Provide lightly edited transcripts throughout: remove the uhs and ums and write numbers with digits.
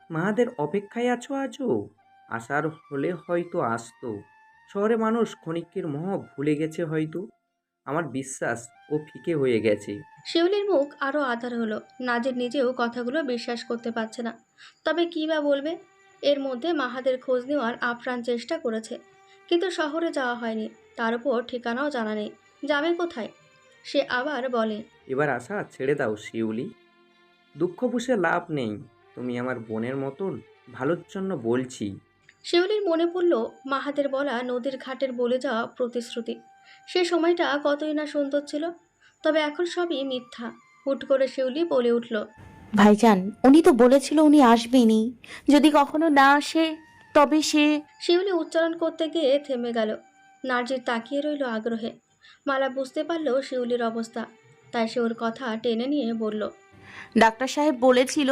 মাদের অপেক্ষায় আছো আজও? আসার হলে হয়তো আসতো। শহরে মানুষ ক্ষণিকের মোহ ভুলে গেছে হয়তো। আমার বিশ্বাস ও ফিকে হয়ে গেছে। শিউলির মুখ আরো আধার হলো। নাজির নিজেও কথাগুলো বিশ্বাস করতে পারছে না। তবে কী বা বলবে? এর মধ্যে মাহাদের খোঁজ নেওয়ার আপ্রাণ চেষ্টা করেছে, কিন্তু শহরে যাওয়া হয়নি। তার উপর ঠিকানাও জানা নেই। যাবে কোথায়? সে আবার বলে, এবার আশা ছেড়ে দাও শিউলি। দুঃখ পুষে লাভ নেই। তুমি আমার বোনের মতন, ভালোর জন্য বলছি। শিউলির মনে পড়ল মাহাদের বলা নদীর ঘাটের বলে যাওয়া প্রতিশ্রুতি। সে সময়টা কতই না সুন্দর ছিল। তবে এখন সবই মিথ্যা। হুট করে শিউলি বলে উঠল, ভাইজান, উনি তো বলেছিল উনি আসবেনই। যদি কখনো না আসে তবে সে। শিউলি উচ্চারণ করতে গিয়ে থেমে গেল। নার্জির তাকিয়ে রইল আগ্রহে। মালা বুঝতে পারল শিউলির অবস্থা, তাই সে ওর কথা টেনে নিয়ে বলল, ডাক্তার সাহেব বলেছিল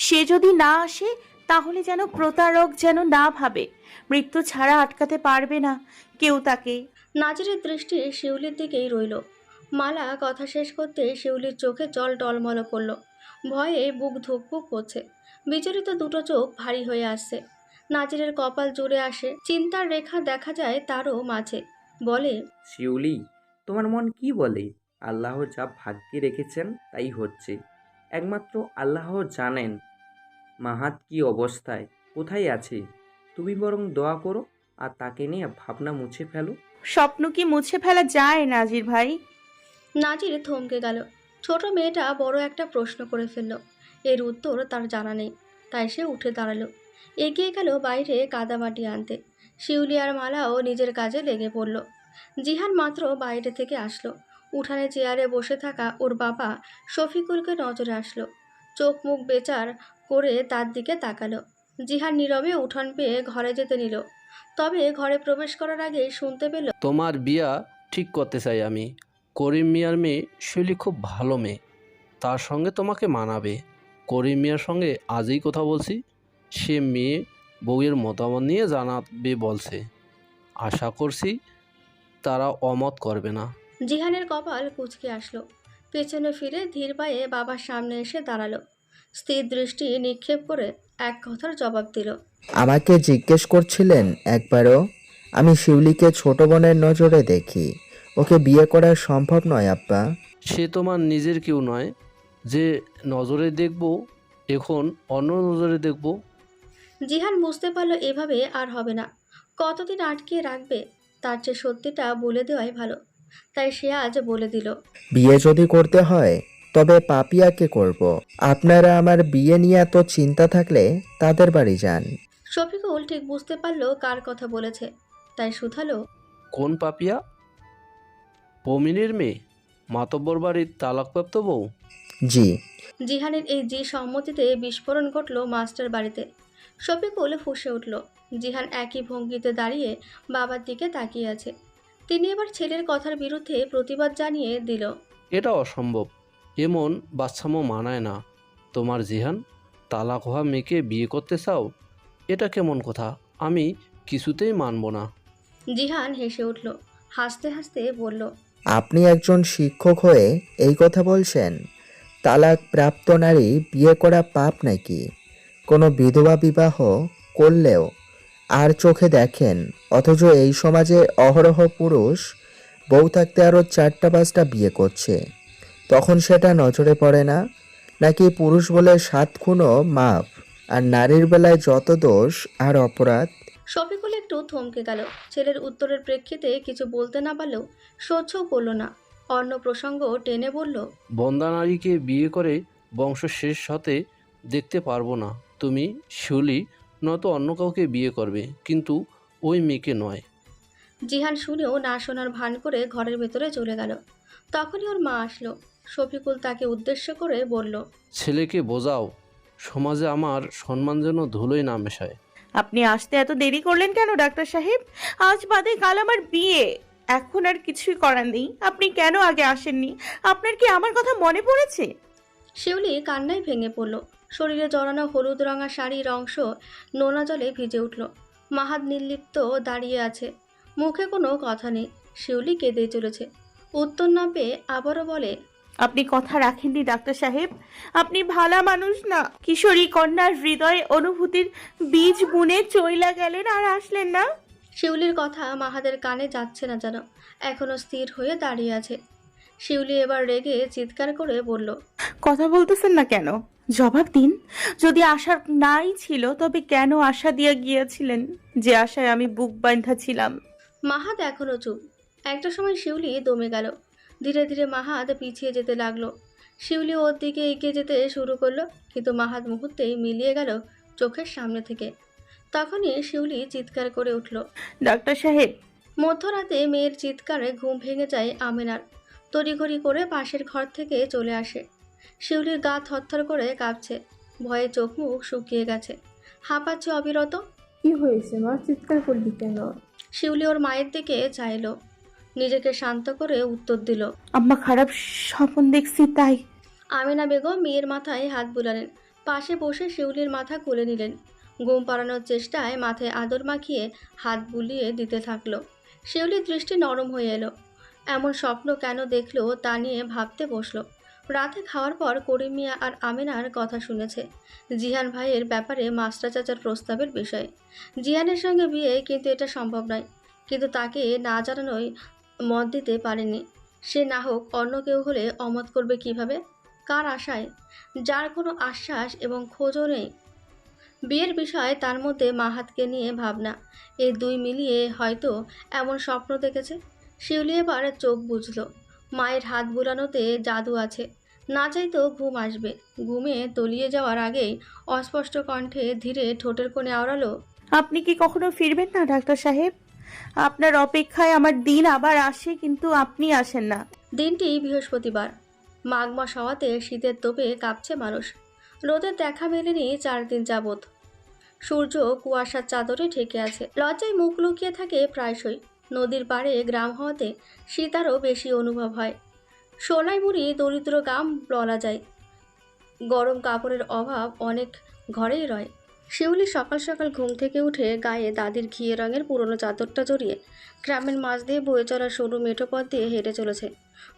সে যদি না আসে তাহলে যেন প্রতারক যেন না ভাবে মৃত্যু ছাড়া আটকাতে পারবে না কেউ তাকে। নাজিরের দৃষ্টি শিউলির দিকেই রইল। মালা কথা শেষ করতে শিউলির চোখে জল টলমল করল। ভয়ে বুক ধুকপুক করছে। বিচলিত দুটো চোখ ভারী হয়ে আসছে। নাজিরের কপাল জুড়ে আসে, চিন্তার রেখা দেখা যায় তারও মাঝে। বলে, শিউলি, তোমার মন কি বলে? আল্লাহ যা ভাগ্যে রেখেছেন তাই হচ্ছে। একমাত্র আল্লাহ জানেন মাহাত কি অবস্থায়, কোথায় আছে। তুমি বরং দোয়া করো আর তাকে নিয়ে ভাবনা মুছে ফেলো। স্বপ্ন কি মুছে ফেলা যায় নাজির ভাই? নাজির থমকে গেল। ছোট মেয়েটা বড় একটা প্রশ্ন করে ফেলল। এর উত্তর তার জানা নেই। তাই সে উঠে দাঁড়ালো, এগিয়ে গেল বাইরে কাদামাটি আনতে। শিউলি আর মালাও নিজের কাজে লেগে পড়ল। জিহান মাত্র বাইরে থেকে আসলো। উঠানে চেয়ারে বসে থাকা ওর বাবা শফিকুলকে নজরে আসলো। চোখ মুখ বেচার করে তার দিকে তাকালো। জিহান নীরবে উঠান পেয়ে ঘরে যেতে নিল। তবে ঘরে প্রবেশ করার আগেই শুনতে পেল, তোমার বিয়া ঠিক করতে চাই আমি। করিম মিয়ার মেয়ে শৈলী খুব ভালো মেয়ে, তার সঙ্গে তোমাকে মানাবে। করিম মিয়ার সঙ্গে আজই কথা বলছি, সে মেয়ে বউয়ের মতামত নিয়ে জানাবে বলছে। আশা করছি তারা অমত করবে না। জিহানের কপাল কুঁচকে আসলো। পেছনে ফিরে ধীর পায়ে বাবার সামনে এসে দাঁড়ালো। স্থির দৃষ্টি নিক্ষেপ করে এক কথার জবাব দিল, আমাকে জিজ্ঞেস করছিলেন একবারও? আমি শিউলিকে ছোট বোনের নজরে দেখি। ওকে বিয়ে করা সম্ভব নয় আব্বা। সে তোমার নিজের কেউ নয় যে নজরে দেখব, এখন অন্য নজরে দেখব। জিহান বুঝতে পারলো এভাবে আর হবে না। কতদিন আটকে রাখবে? তার চেয়ে সত্যিটা বলে দেওয়াই ভালো। তাই সে আজ বলে দিল, বিয়ে যদি করতে হয় তবে পাপিয়াকে করব। আপনারা আমার বিয়ে নিয়ে এত চিন্তা থাকলে তাদের বাড়ি যান। শফিকুল ঠিক বুঝতে পারলো কার কথা বলেছে। তাই শুধালো, কোন পাপিয়া? পমিনের মেয়ে, মাতব্বর বাড়ির তালাকপ্রাপ্ত বউ? জি। জিহানের এই জি সম্মতিতে বিস্ফোরণ ঘটল মাস্টার বাড়িতে। শফিকুল ফুঁসে উঠল। জিহান একই ভঙ্গিতে দাঁড়িয়ে বাবার দিকে তাকিয়ে আছে। তিনি এবার ছেলের কথার বিরুদ্ধে প্রতিবাদ জানিয়ে দিল, এটা অসম্ভব, এমন বাচ্চামো মানায় না। তোমার জিহান, তালাক হওয়া মেয়েকে বিয়ে করতে চাও? এটা কেমন কথা? আমি কিছুতেই মানব না। জিহান হেসে উঠল। হাসতে হাসতে বলল, আপনি একজন শিক্ষক হয়ে এই কথা বলছেন? তালাক প্রাপ্ত নারী বিয়ে করা পাপ নাকি? কোনো বিধবা বিবাহ করলেও আর চোখে দেখেন, অথচ এই সমাজে অহরহ পুরুষ বউ থাকতে আরও 4টা 5টা বিয়ে করছে। তখন সেটা নজরে পড়ে না? নাকি পুরুষ বলে 7 খুনও মাপ, আর নারীর বেলায় যত দোষ আর অপরাধ? শফিকুল একটু থমকে গেল। ছেলের উত্তরের প্রেক্ষিতে কিছু বলতে না পারলেও সহ্যও করল না। অন্য প্রসঙ্গ টেনে বলল, বন্দা নারীকে বিয়ে করে বংশ শেষ হতে দেখতে পারবো না। তুমি শিউলি নয়তো অন্য কাউকে বিয়ে করবে, কিন্তু ওই মেয়েকে নয়। জিহান শুনেও না শোনার ভান করে ঘরের ভেতরে চলে গেল। তখনই ওর মা আসলো। শফিকুল তাকে উদ্দেশ্য করে বলল, ছেলেকে বোঝাও, সমাজে আমার সম্মান যেন ধুলোয় না মেশায়। আপনি আসতে এত দেরি করলেন কেন ডাক্তার সাহেব? আজ বাদে কাল আমার বিয়ে। এখন আর কিছুই করার নেই। আপনি কেন আগে আসেননি? আপনার কি আমার কথা মনে পড়েছে? শিউলি কান্নায় ভেঙে পড়ল। শরীরে জড়ানো হলুদ রঙা শাড়ির অংশ নোনা জলে ভিজে উঠল। মাহাদ নির্লিপ্ত দাঁড়িয়ে আছে। মুখে কোনো কথা নেই। শিউলি কেঁদেই চলেছে। উত্তর না পেয়ে আবারও বলে, আপনি কথা রাখেননি ডাক্তার সাহেব। আপনি ভালা মানুষ না। কিশোরী কন্যার হৃদয়ে অনুভূতির বীজ বুনে চইলা গেলেন আর আসলেন না। শিউলির কথা মাহাদের কানে যাচ্ছে না যেন, এখনো স্থির হয়ে দাঁড়িয়ে আছে। শিউলি এবার রেগে চিৎকার করে বলল, কথা বলতেছেন না কেন? জবাব দিন। যদি আশা নাই ছিল তবে কেন আশা দিয়ে গিয়েছিলেন, যে আশায় আমি বুক বাঁধা ছিলাম? মাহাদ এখনো চুপ। একটা সময় শিউলি দমে গেল। ধীরে ধীরে মাহাদ পিছিয়ে যেতে লাগলো। শিউলি ওর দিকে এগিয়ে যেতে শুরু করলো, কিন্তু মাহাদ মুহূর্তেই মিলিয়ে গেল চোখের সামনে থেকে। তখনই শিউলি চিৎকার করে উঠল। ডাক্তার সাহেব! মধ্যরাতে মেয়ের চিৎকারে ঘুম ভেঙে যায় আমিনার। তড়িঘড়ি করে পাশের ঘর থেকে চলে আসে। শিউলির গা থরথর করে কাঁপছে, ভয়ে চোখ মুখ শুকিয়ে গেছে, হাঁপাচ্ছে অবিরত। কি হয়েছে মা, চিৎকার করলি কেন? শিউলি ওর মায়ের দিকে চাইলো, নিজেকে শান্ত করে উত্তর দিল, আম্মা খারাপ স্বপ্ন দেখছি তাই। আমিনা বেগম মেয়ের মাথায় হাত বুলালেন, পাশে বসে শিউলির মাথা খুলে নিলেন। ঘুম পাড়ানোর চেষ্টায় মাথায় আদর মাখিয়ে হাত বুলিয়ে দিতে থাকলো। শিউলির দৃষ্টি নরম হয়ে এলো। এমন স্বপ্ন কেন দেখলো তা নিয়ে ভাবতে বসলো। রাতে খাওয়ার পর করিম মিয়া আর আমিনার কথা শুনেছে জিহান ভাইয়ের ব্যাপারে মাস্টার চাচার প্রস্তাবের বিষয়ে। জিহানের সঙ্গে বিয়ে, কিন্তু এটা সম্ভব নয়। কিন্তু তাকে না জানানোই মত দিতে পারেনি। সে না হোক অন্য কেউ হলে অমত করবে কিভাবে, কার আশায়, যার কোনো আশ্বাস এবং খোঁজও নেই। বিয়ের বিষয়ে তার মধ্যে মাহাতকে নিয়ে ভাবনা, এই দুই মিলিয়ে হয়তো এমন স্বপ্ন দেখেছে। শিউলি এবার চোখ বুঝল, মায়ের হাত বুলানোতে জাদু আছে। না চাইতেও ঘুম আসবে। ঘুমে তলিয়ে যাওয়ার আগেই অস্পষ্ট কণ্ঠে ধীরে ঠোঁটের কোণে আওড়ালো, আপনি কি কখনো ফিরবেন না ডাক্তার সাহেব? আপনার অপেক্ষায় আমার দিন আবার আসে, কিন্তু আপনি আসেন না। দিনটি বৃহস্পতিবার। মাঘ মাস হওয়াতে শীতের তোপে কাঁপছে মানুষ। রোদের দেখা মেলেনি 4 দিন যাবৎ। সূর্য কুয়াশার চাদরে ঢেকে আছে। লজ্জায় মুখ লুকিয়ে থাকে প্রায়শই। নদীর পাড়ে গ্রাম হওয়াতে শীত আরও বেশি অনুভব হয়। সোনাই মুড়ি দরিদ্র গ্রাম বলা যায়। গরম কাপড়ের অভাব অনেক ঘরেই রয়। শিউলি সকাল সকাল ঘুম থেকে উঠে গায়ে দাদির ঘিয়ে রঙের পুরনো চাদরটা জড়িয়ে গ্রামের মাঝ দিয়ে বয়ে চলা সরু মেঠো পথ দিয়ে হেঁটে চলেছে।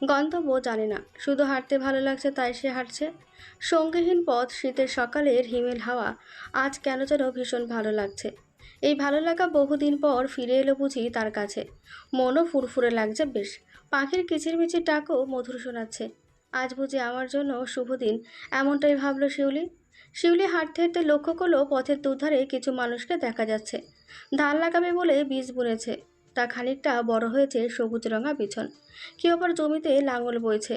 গন্তব্য জানে না, শুধু হাঁটতে ভালো লাগছে তাই সে হাঁটছে। সঙ্গীহীন পথ, শীতের সকালের হিমেল হাওয়া, আজ কেন যেন ভীষণ ভালো লাগছে। এই ভালো লাগা বহুদিন পর ফিরে এলো বুঝি তার কাছে। মনও ফুরফুরে লাগছে বেশ। পাখির কিচিরমিচির ডাকও মধুর শোনাচ্ছে। আজ বুঝি আমার জন্য শুভ দিন, এমনটাই ভাবলো শিউলি। শিউলি হাঁটতে হাঁটতে লক্ষ্য করলো পথের দুধারে কিছু মানুষকে দেখা যাচ্ছে। ধান লাগাবে বলে বীজ বুনেছে, তা খানিকটা বড় হয়েছে সবুজ রঙা বিছন। কেউ আবার জমিতে লাঙল বইছে,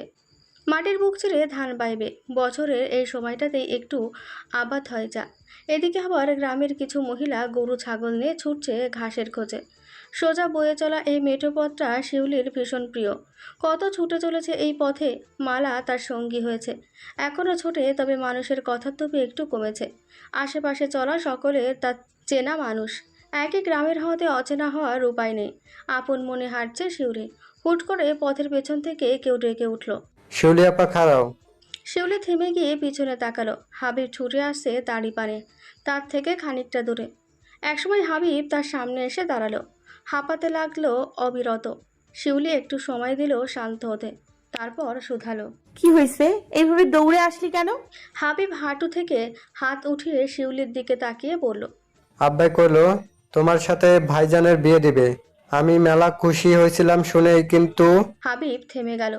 মাটির বুক ছেড়ে ধান বাইবে। বছরের এই সময়টাতেই একটু আবাদ হয় যা। এদিকে আবার গ্রামের কিছু মহিলা গরু ছাগল নিয়ে ছুটছে ঘাসের খোঁজে। সোজা বয়ে চলা এই মেঠো পথটা শিউলির ভীষণ প্রিয়। কত ছুটে চলেছে এই পথে, মালা তার সঙ্গী হয়েছে। এখনও ছোটে, তবে মানুষের কথার তবে একটু কমেছে। আশেপাশে চলা সকলের তার চেনা মানুষ। একই গ্রামের হওয়াতে অচেনা হওয়ার উপায় নেই। আপন মনে হাঁটছে শিউলি। হুট করে পথের পেছন থেকে কেউ ডেকে উঠল, শিউলি আপা খাড়াও। শিউলি থেমে গিয়ে পিছনে তাকালো। হাবিব ছুটে আসছে তারই পানে, তার থেকে খানিকটা দূরে। একসময় হাবিব তার সামনে এসে দাঁড়ালো, হাঁপাতে লাগলো অবিরত। শিউলি একটু সময় দিল শান্ত হতে, তারপর শুধালো, কি হয়েছে? এইভাবে দৌড়ে আসলি কেন? হাবিব হাঁটু থেকে হাত উঠিয়ে শিউলির দিকে তাকিয়ে বলল, আব্বাই কইলো তোমার সাথে ভাইজানের বিয়ে দিবে। আমি মেলা খুশি হয়েছিলাম শুনে, কিন্তু হাবিব থেমে গেল।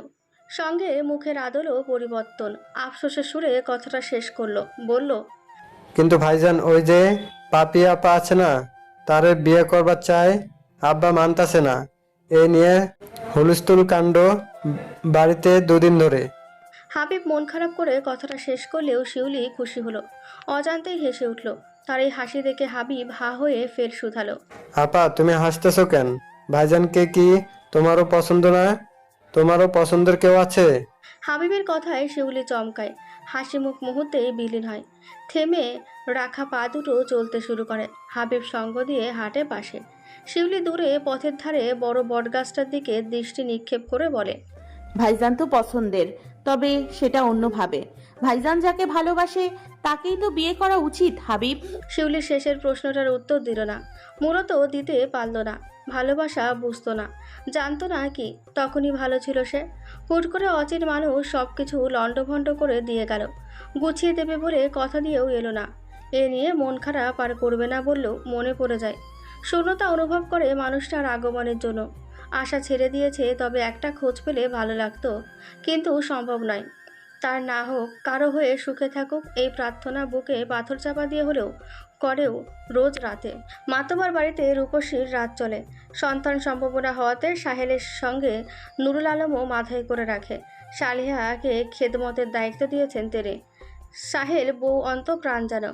সঙ্গে মুখের আদলও পরিবর্তন। আফসোসের সুরে কথাটা শেষ করলো, বলল, কিন্তু ভাইজান ওই যে পাপি আপা আছে না, তারে বিয়ে করবার চায়। আব্বা মানতাছে না। এ নিয়ে হুলস্থুল কাণ্ড বাড়িতে 2 দিন ধরে। হাবিব মন খারাপ করে কথাটা শেষ করলেও শিউলি খুশি হলো। অজান্তেই হেসে উঠল। তার এই হাসি দেখে হাবিব হা হয়ে ফের শুধালো, আপা তুমি হাসতেছো কেন? ভাইজানকে কি তোমারও পছন্দ না? তোমারও পছন্দের কেউ আছে? হাবিবের কথায় শিউলি চমকায়। হাসি মুখ মুহূর্তেই বিলীন হয়। থেমে রাখা পা দুটো চলতে শুরু করে। হাবিব সঙ্গ দিয়ে হাঁটে পাশে। শিউলি দূরে পথের ধারে বড় বটগাছটার দিকে দৃষ্টি নিক্ষেপ করে বলে, ভাইজান তো পছন্দের, তবে সেটা অন্যভাবে। ভাইজান যাকে ভালোবাসে তাকেই তো বিয়ে করা উচিত হাবিব। শিউলি শেষের প্রশ্নটার উত্তর দিল না, মূলত দিতে পারল না। ভালোবাসা বুঝতো না, জানতো না কি তখনই ভালো ছিল সে। হুট করে অচিন মানুষ সব কিছু লণ্ডভণ্ড করে দিয়ে গেল, গুছিয়ে দেবে বলে কথা দিয়েও এলো না। এ নিয়ে মন খারাপ আর করবে না বললেও মনে পড়ে যায়। শূন্যতা অনুভব করে মানুষটার আগমনের জন্য। আশা ছেড়ে দিয়েছে, তবে একটা খোঁজ পেলে ভালো লাগতো, কিন্তু সম্ভব নয়। তার না হোক, কারো হয়ে সুখে থাকুক, এই প্রার্থনা বুকে পাথর চাপা দিয়ে হলেও করেও রোজ রাতে। মাতবার বাড়িতে রূপসীর রাত চলে। সন্তান সম্ভাবনা হওয়াতে সাহেলের সঙ্গে নুরুল আলমও মাথায় করে রাখে। সালিহাকে খেদমতের দায়িত্ব দিয়েছেন তেরে। সাহেল বউ অন্ত প্রাণ যেন,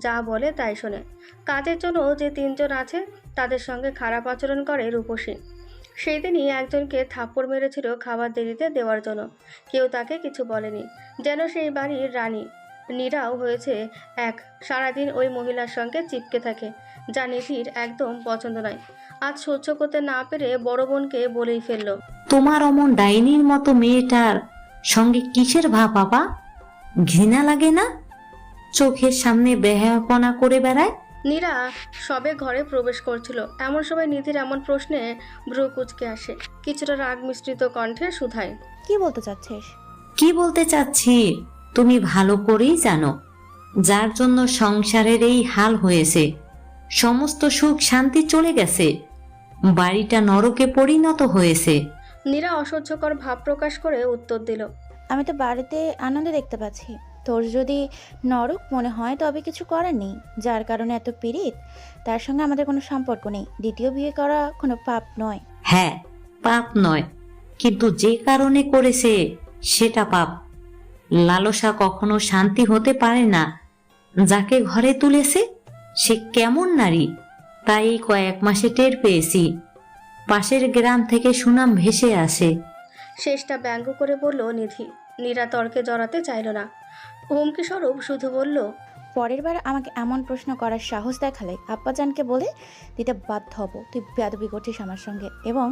যা বলে তাই শোনে। কাজের জন্য যে 3 জন আছে তাদের সঙ্গে খারাপ আচরণ করে রূপসী। সেই দিনই একজনকে থাপ্পড় মেরেছিল খাবার দেরিতে দেওয়ার জন্য। কেউ তাকে কিছু বলেনি, যেন সেই বাড়ির রানী। নীরাও হয়েছে এক, সারাদিন ওই মহিলার সঙ্গে চিপকে থাকে, যা নিধির একদম পছন্দ নয়। আজ সহ্য করতে না পেরে বড় বোনকে বলেই ফেলল, তোমার অমন ডাইনির মতো মেয়েটার সঙ্গে কিসের ভাব বাবা? ঘৃণা লাগে না? চোখের সামনে বেহায়াপনা করে বেড়ায়। নীরা সবে ঘরে প্রবেশ করছিল, এমন সময় নিধির এমন প্রশ্নে ভ্রু কুঁচকে আসে। কিছুটা রাগ মিশ্রিত কণ্ঠে শুধায়, কি বলতে চাচ্ছিস? কি বলতে চাচ্ছি তুমি ভালো করেই জানো। যার জন্য সংসারের এই হাল হয়েছে, সমস্ত সুখ শান্তি চলে গেছে, বাড়িটা নরকে পরিণত হয়েছে। নীরা অসহ্যকর ভাব প্রকাশ করে উত্তর দিল, আমি তো বাড়িতে আনন্দ দেখতে পাচ্ছি। তোর যদি নরক মনে হয় তবে কিছু করার নেই। যার কারণে এত পীড়িত, তার সঙ্গে আমাদের কোনো সম্পর্ক নেই। দ্বিতীয় বিয়ে করা কোনো পাপ নয়। হ্যাঁ, পাপ নয়, কিন্তু যে কারণে করেছে সেটা পাপ। লালসা কখনো শান্তি হতে পারে না। যাকে ঘরে তুলেছে সে কেমন নারী, তাই এই কয়েক মাসে টের পেয়েছি। পাশের গ্রাম থেকে সুনাম ভেসে আসে। শেষটা ব্যঙ্গ করে বলল নিধি। নীরা তর্কে জড়াতে চাইল না, হুমকি স্বরূপ শুধু বলল, পরের বার আমাকে এমন প্রশ্ন করার সাহস দেখালে আব্বাজানকে বলে দিতে বাধ্য হব। তুই বেয়াদবি করছিস আমার সঙ্গে, এবং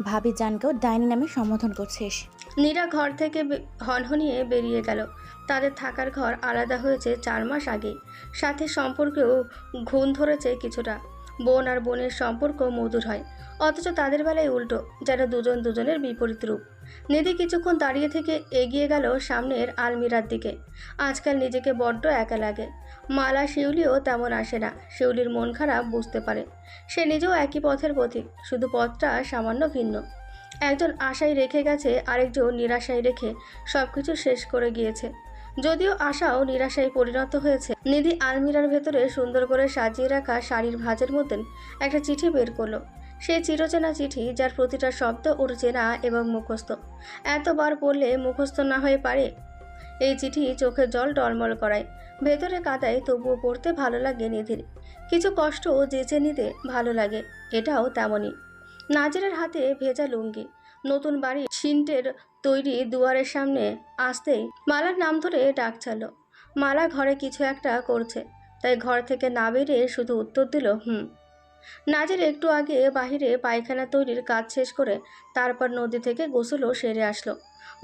ভাবি জানকেও ডাইনি নামে সম্বোধন করছিস। নীরা ঘর থেকে হনহনিয়ে বেরিয়ে গেল। তাদের থাকার ঘর আলাদা হয়েছে 4 মাস আগেই। সাথে সম্পর্কেও ঘুণ ধরেছে কিছুটা। বোন আর বোনের সম্পর্ক মধুর হয়, অথচ তাদের বেলায় উল্টো, যেন দুজন দুজনের বিপরীত রূপ। নিধি কিছুক্ষণ দাঁড়িয়ে থেকে এগিয়ে গেল সামনের আলমিরার দিকে। আজকাল নিজেকে বড্ড একা লাগে। মালা শিউলিও তেমন আসে না। শিউলির মন খারাপ বুঝতে পারে। সে নিজেও একই পথের পথিক, শুধু পথটা সামান্য ভিন্ন। একজন আশায় রেখে গেছে, আরেকজন নিরাশায় রেখে সবকিছু শেষ করে গিয়েছে। যদিও আশাও নিরাশায় পরিণত হয়েছে। নিধি আলমিরার ভেতরে সুন্দর করে সাজিয়ে রাখা শাড়ির ভাঁজের মধ্যে একটা চিঠি বের করলো। সেই চিরচেনা চিঠি, যার প্রতিটা শব্দ ওর চেনা এবং মুখস্থ। এতবার পড়লে মুখস্থ না হয়ে পারে। এই চিঠি চোখে জল টলমল করায়, ভেতরে কাদায়, তবুও পড়তে ভালো লাগে নিধির। কিছু কষ্ট যেচে নিতে ভালো লাগে, এটাও তেমনই। নাজিরের হাতে ভেজা লুঙ্গি, নতুন বাড়ি সিন্টের তৈরি দুয়ারের সামনে আসতেই মালার নাম ধরে ডাক ছাড়ল। মালা ঘরে কিছু একটা করছে, তাই ঘর থেকে না বেরিয়ে শুধু উত্তর দিল, হুম। নাজির একটু আগে বাহিরে পায়খানা তৈরির কাজ শেষ করে তারপর নদী থেকে গোসলও সেরে আসলো।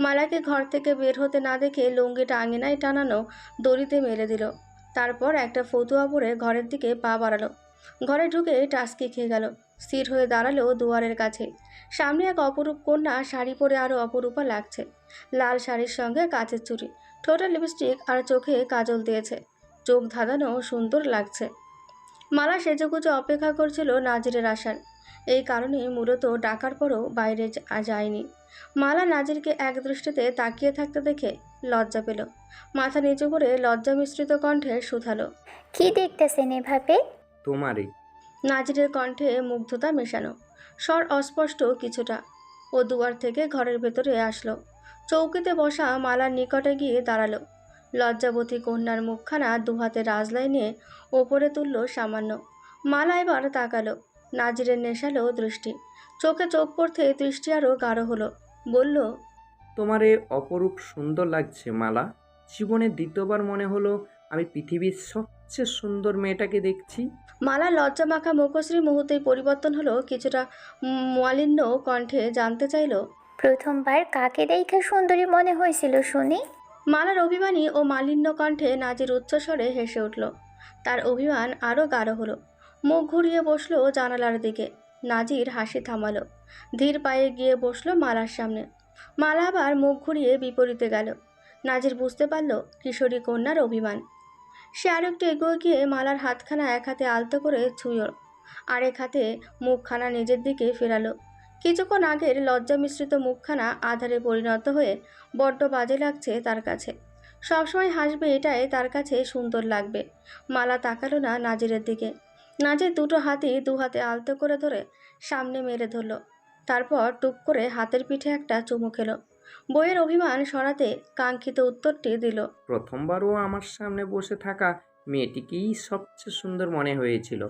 মালাকে ঘর থেকে বের হতে না দেখে লুঙ্গিটা আঙিনায় টানানো দড়িতে মেলে দিল। তারপর একটা ফতুয়া পরে ঘরের দিকে পা বাড়ালো। ঘরে ঢুকে টাস্কি খেয়ে গেল। স্থির হয়ে দাঁড়ালো দুয়ারের কাছে। সামনে এক অপরূপ কন্যা, শাড়ি পরে আরও অপরূপা লাগছে। লাল শাড়ির সঙ্গে কাচের চুড়ি, ঠোঁটে লিপস্টিক আর চোখে কাজল দিয়েছে। চোখ ধাঁধানো সুন্দর লাগছে। মালা সেজেগুজে অপেক্ষা করছিল নাজিরের আসার। এই কারণে মূলত ডাকার পরও বাইরে যায়নি। মালা নাজিরকে এক দৃষ্টিতে তাকিয়ে থাকতে দেখে লজ্জা পেল। মাথা নিচু করে লজ্জা মিশ্রিত কণ্ঠে শুধালো, কি দেখতেছেন এভাবে? তোমারই। নাজিরের কণ্ঠে মুগ্ধতা মেশানো, স্বর অস্পষ্ট কিছুটা। ও দুয়ার থেকে ঘরের ভেতরে আসলো। চৌকিতে বসা মালার নিকটে গিয়ে দাঁড়ালো। লজ্জাবতী কন্যার মুখখানা দুহাতে রাজলাই নিয়ে ওপরে তুলল সামান্য। মালা এবার তাকালো। নাজিরের নেশালো দৃষ্টি, চোখে চোখ পড়তে দৃষ্টি আরও গাঢ় হলো। বলল, তোমারে অপরূপ সুন্দর লাগছে মালা। জীবনে দ্বিতীয়বার মনে হলো আমি পৃথিবীর সবচেয়ে সুন্দর মেয়েটাকে দেখছি। মালা লজ্জা মাখা মুখশ্রী মুহূর্তেই পরিবর্তন হলো। কিছুটা মালিন্য কণ্ঠে জানতে চাইল, প্রথমবার কাকে দেখে সুন্দরী মনে হয়েছিল শুনি? মালার অভিমানী ও মালিন্য কণ্ঠে নাজির উচ্চস্বরে হেসে উঠল। তার অভিমান আরও গাঢ় হলো। মুখ ঘুরিয়ে বসলো জানালার দিকে। নাজির হাসি থামালো। ধীর পায়ে গিয়ে বসলো মালার সামনে। মালা আবার মুখ ঘুরিয়ে বিপরীতে গেল। নাজির বুঝতে পারল কিশোরী কন্যার অভিমান। সে আরেকটু এগিয়ে গিয়ে মালার হাতখানা এক হাতে আলতো করে ছুঁয়ো, আরেক হাতে মুখখানা নিজের দিকে ফেরালো। কিছুক্ষণ আগের লজ্জা মিশ্রিত মুখখানা আধারে পরিণত হয়ে বড্ড বাজে লাগছে তার কাছে। সবসময় হাসবে এটাই তার কাছে সুন্দর লাগবে। মালা তাকালো না নাজিরের দিকে। নাজির দুটো হাতই দু হাতে আলতো করে ধরে সামনে মেরে ধরল। তারপর টুপ করে হাতের পিঠে একটা চুমু খেলো। বইয়ের অভিমান সরাতে কাঙ্ক্ষিত উত্তরটি দিল। প্রথমবারও আমার সামনে বসে থাকা মেয়েটিকেই সবচেয়ে সুন্দর মনে হয়েছিল।